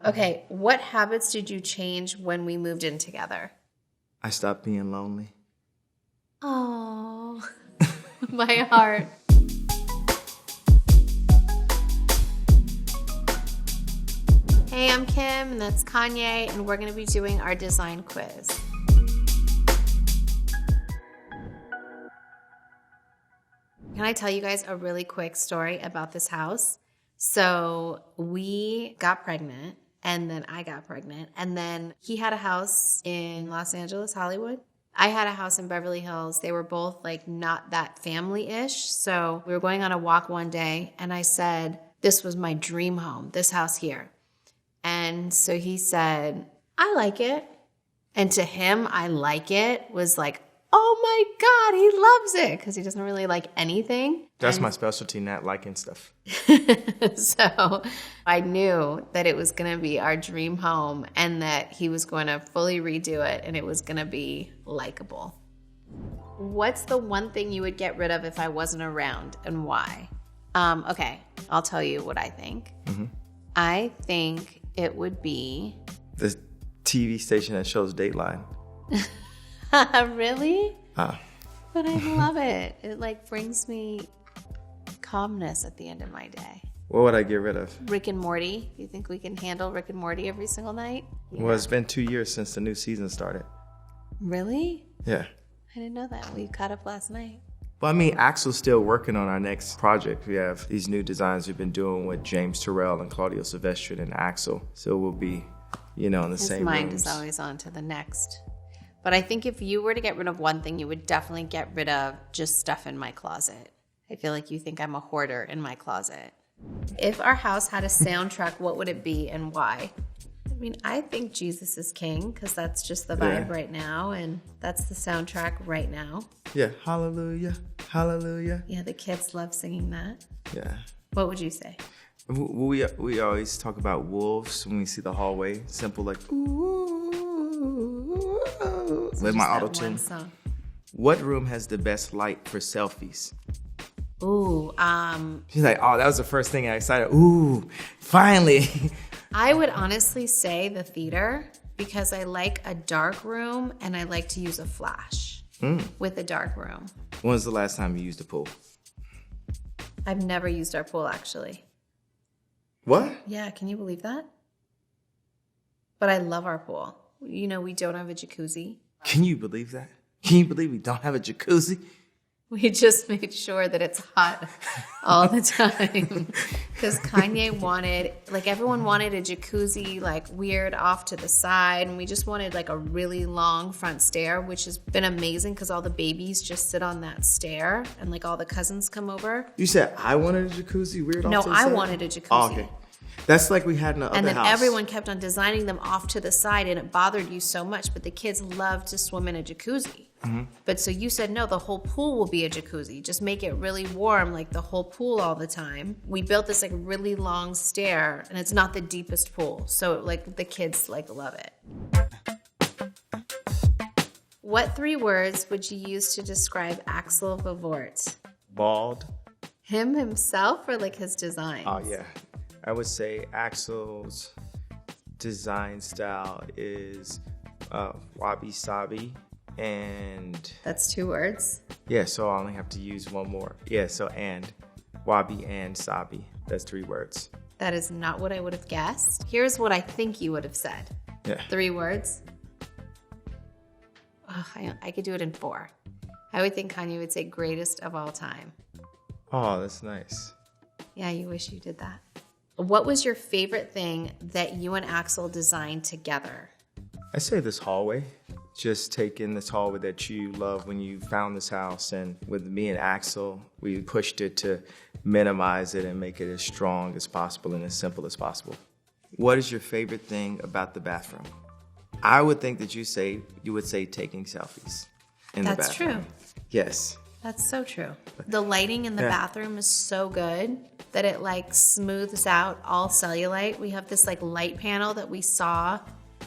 Okay, what habits did you change when we moved in together? I stopped being lonely. Oh, my heart. Hey, I'm Kim, and that's Kanye, and we're going to be doing our design quiz. Can I tell you guys a really quick story about this house? So we got pregnant, and then I got pregnant, and then he had a house in Los Angeles, Hollywood. I had a house in Beverly Hills. They were both like not that family-ish. So we were going on a walk one day, and I said, this was my dream home, this house here. And so he said, I like it. And to him, I like it was like, oh my God, he loves it because he doesn't really like anything. That's my specialty, not liking stuff. So I knew that it was going to be our dream home and that he was going to fully redo it and it was going to be likable. What's the one thing you would get rid of if I wasn't around and why? Okay, I'll tell you what I think. Mm-hmm. I think it would be the TV station that shows Dateline. Really? But I love it. It like brings me calmness at the end of my day. What would I get rid of? Rick and Morty. Do you think we can handle Rick and Morty every single night? Yeah. Well, it's been 2 years since the new season started. Really? Yeah. I didn't know that. We caught up last night. Well, I mean, Axel's still working on our next project. We have these new designs we've been doing with James Terrell and Claudio Silvestri and Axel. So we'll be, in the same rooms. His mind is always on to the next. But I think if you were to get rid of one thing, you would definitely get rid of just stuff in my closet. I feel like you think I'm a hoarder in my closet. If our house had a soundtrack, what would it be and why? I mean, I think Jesus is King because that's just the vibe right now. And that's the soundtrack right now. Yeah. Hallelujah. Hallelujah. Yeah, the kids love singing that. Yeah. What would you say? We always talk about wolves when we see the hallway. Simple like, ooh. With my auto tune. What room has the best light for selfies? Ooh, She's like, oh, that was the first thing I excited. Ooh, finally. I would honestly say the theater because I like a dark room and I like to use a flash with a dark room. When was the last time you used a pool? I've never used our pool actually. What? Yeah, can you believe that? But I love our pool. We don't have a jacuzzi. Can you believe that? Can you believe we don't have a jacuzzi? We just made sure that it's hot all the time. Because Kanye wanted, everyone wanted a jacuzzi, weird off to the side. And we just wanted, a really long front stair, which has been amazing because all the babies just sit on that stair. And, all the cousins come over. You said I wanted a jacuzzi weird off to the side? No, I wanted a jacuzzi. Oh, okay. That's like we had in the other house. And then everyone kept on designing them off to the side, and it bothered you so much. But the kids love to swim in a jacuzzi. Mm-hmm. But so you said, no, the whole pool will be a jacuzzi. Just make it really warm, like the whole pool all the time. We built this really long stair, and it's not the deepest pool. So the kids love it. What 3 words would you use to describe Axel Vervoordt? Bald. Him himself or his designs? Oh, yeah. I would say Axel's design style is wabi-sabi and... That's 2 words? Yeah, so I only have to use one more. Yeah, so and. Wabi and sabi. That's 3 words. That is not what I would have guessed. Here's what I think you would have said. Yeah. 3 words? Oh, I could do it in 4. I would think Kanye would say greatest of all time. Oh, that's nice. Yeah, you wish you did that. What was your favorite thing that you and Axel designed together? I say this hallway. Just taking this hallway that you love when you found this house, and with me and Axel, we pushed it to minimize it and make it as strong as possible and as simple as possible. What is your favorite thing about the bathroom? I would think that you would say taking selfies in the bathroom. That's true. Yes. That's so true. The lighting in the bathroom is so good that it smooths out all cellulite. We have this light panel that we saw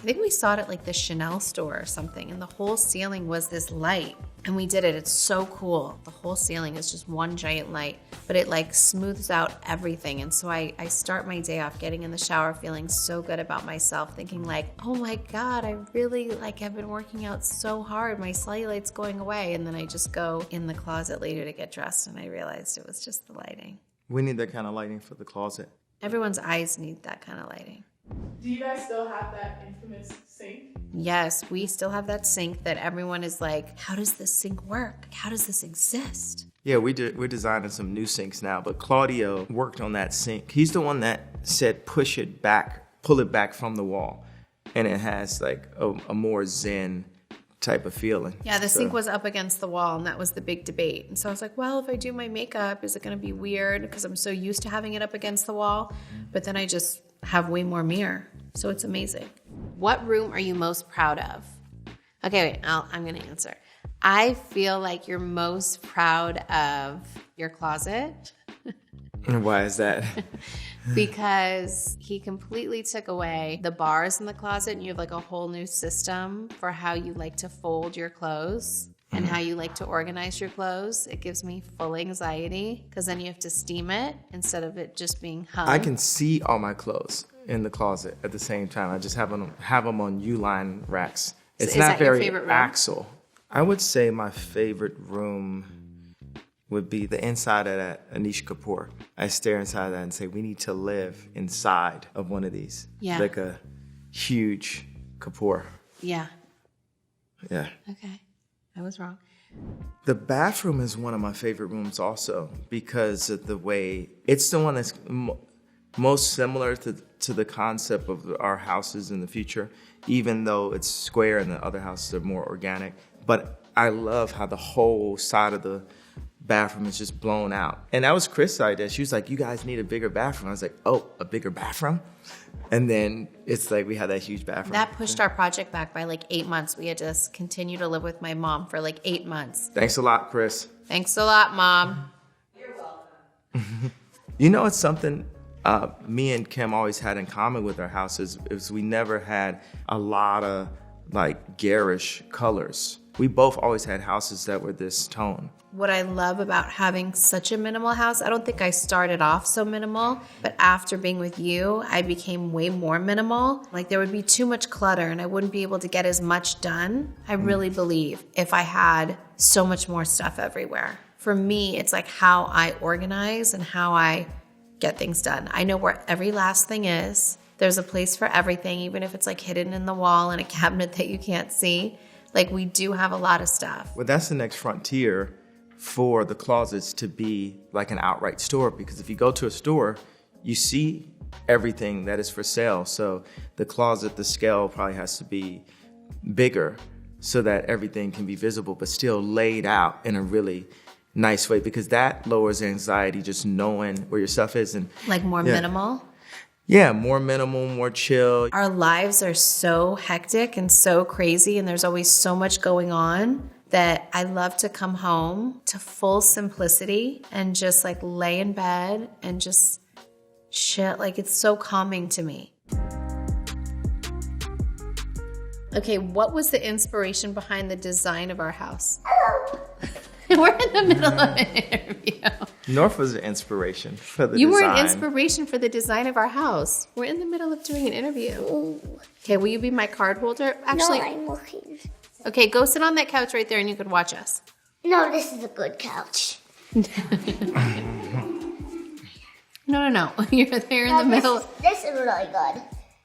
I think we saw it at like the Chanel store or something, and the whole ceiling was this light. And we did it. It's so cool. The whole ceiling is just one giant light, but it like smooths out everything. And so I start my day off getting in the shower feeling so good about myself, thinking like, oh my God, I really like have been working out so hard. My cellulite's going away. And then I just go in the closet later to get dressed, and I realized it was just the lighting. We need that kind of lighting for the closet. Everyone's eyes need that kind of lighting. Do you guys still have that infamous sink? Yes, we still have that sink that everyone is like, how does this sink work? How does this exist? Yeah, we're designing some new sinks now, but Claudio worked on that sink. He's the one that said pull it back from the wall. And it has like a more zen type of feeling. Yeah, the sink was up against the wall, and that was the big debate. And so I was like, well, if I do my makeup, is it going to be weird? Because I'm so used to having it up against the wall. But then I just have way more mirror. So it's amazing. What room are you most proud of? Okay, wait, I'm going to answer. I feel like you're most proud of your closet. Why is that? Because he completely took away the bars in the closet, and you have like a whole new system for how you like to fold your clothes and how you like to organize your clothes. It gives me full anxiety because then you have to steam it instead of it just being hung. I can see all my clothes in the closet at the same time. I just have them on U-line racks. It's not very your favorite room? Axel. I would say my favorite room would be the inside of that Anish Kapoor. I stare inside that and say, we need to live inside of one of these. Yeah. Like a huge Kapoor. Yeah. Yeah. Okay. I was wrong. The bathroom is one of my favorite rooms also because of the way, it's the one that's most similar to the concept of our houses in the future, even though it's square and the other houses are more organic. But I love how the whole side of the bathroom is just blown out. And that was Chris' idea. She was like, you guys need a bigger bathroom. I was like, oh, a bigger bathroom? And then it's like we had that huge bathroom. That pushed our project back by like 8 months. We had to continue to live with my mom for like 8 months. Thanks a lot, Chris. Thanks a lot, Mom. You're welcome. You know, it's something me and Kim always had in common with our houses is we never had a lot of like garish colors. We both always had houses that were this tone. What I love about having such a minimal house, I don't think I started off so minimal, but after being with you, I became way more minimal. Like there would be too much clutter and I wouldn't be able to get as much done, I really believe, if I had so much more stuff everywhere. For me, it's like how I organize and how I get things done. I know where every last thing is. There's a place for everything, even if it's like hidden in the wall in a cabinet that you can't see. Like we do have a lot of stuff. Well, that's the next frontier for the closets to be like an outright store, because if you go to a store, you see everything that is for sale. So the closet, the scale probably has to be bigger so that everything can be visible, but still laid out in a really nice way, because that lowers anxiety, just knowing where your stuff is. And like more minimal? Yeah, more minimal, more chill. Our lives are so hectic and so crazy, and there's always so much going on that I love to come home to full simplicity and just like lay in bed and just chill. Like it's so calming to me. Okay, what was the inspiration behind the design of our house? We're in the middle of an interview. North was an inspiration for the You design. were an inspiration for the design of our house. We're in the middle of doing an interview. Ooh. Okay, will you be my card holder? Actually, No, I'm looking. okay, go sit on that couch right there and you can watch us. No, this is a good couch. No. You're there in the middle. This is really good.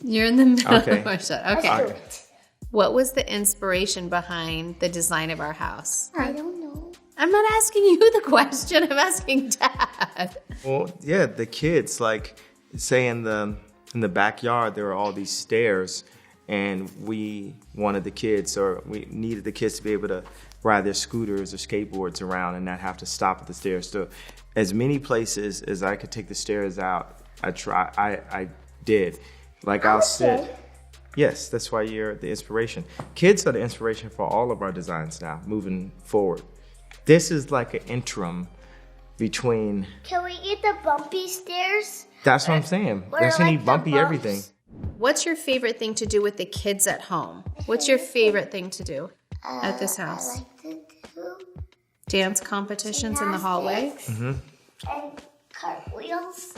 You're in the middle Okay. of our shot. Let's Okay. do it. What was the inspiration behind the design of our house? I don't know. I'm not asking you the question. I'm asking Dad. Well, yeah, the kids, like, say in the backyard, there were all these stairs, and we wanted the kids, or we needed the kids to be able to ride their scooters or skateboards around and not have to stop at the stairs. So as many places as I could take the stairs out, I did. Like I'll sit. Yes, that's why you're the inspiration. Kids are the inspiration for all of our designs now, moving forward. This is like an interim between. Can we get the bumpy stairs? That's what I'm saying. Or That's gonna like need the bumpy bumps? everything. What's your favorite thing to do with the kids at home? What's your favorite thing to do at this house? I like to do Dance competitions in the hallway? and cartwheels.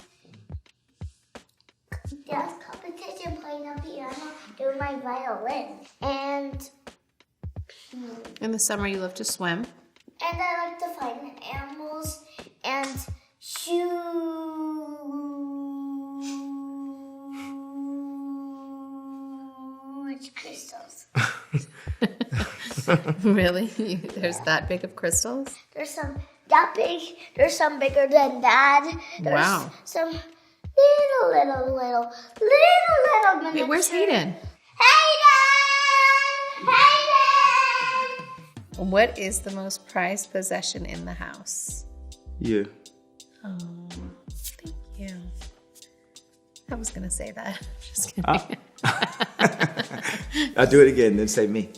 Dance competition, playing the piano, doing my violin. And In the summer, you love to swim. I like to find animals and shoot crystals. Really? There's that big of crystals? There's some that big. There's some bigger than that. There's Wow. some little miniature. Wait, where's Hayden? Hayden! What is the most prized possession in the house? You. Oh, thank you. I was going to say that. Just kidding. I'll do it again, then say me.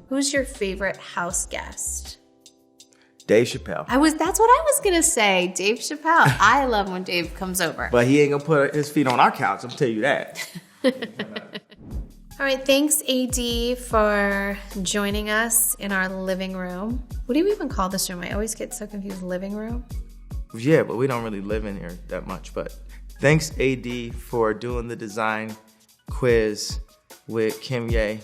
Who's your favorite house guest? Dave Chappelle. That's what I was going to say. Dave Chappelle. I love when Dave comes over. But he ain't gonna put his feet on our couch, I'm tell you that. All right, thanks AD for joining us in our living room. What do you even call this room? I always get so confused. Living room? Yeah, but we don't really live in here that much. But thanks AD for doing the design quiz with Kim Ye.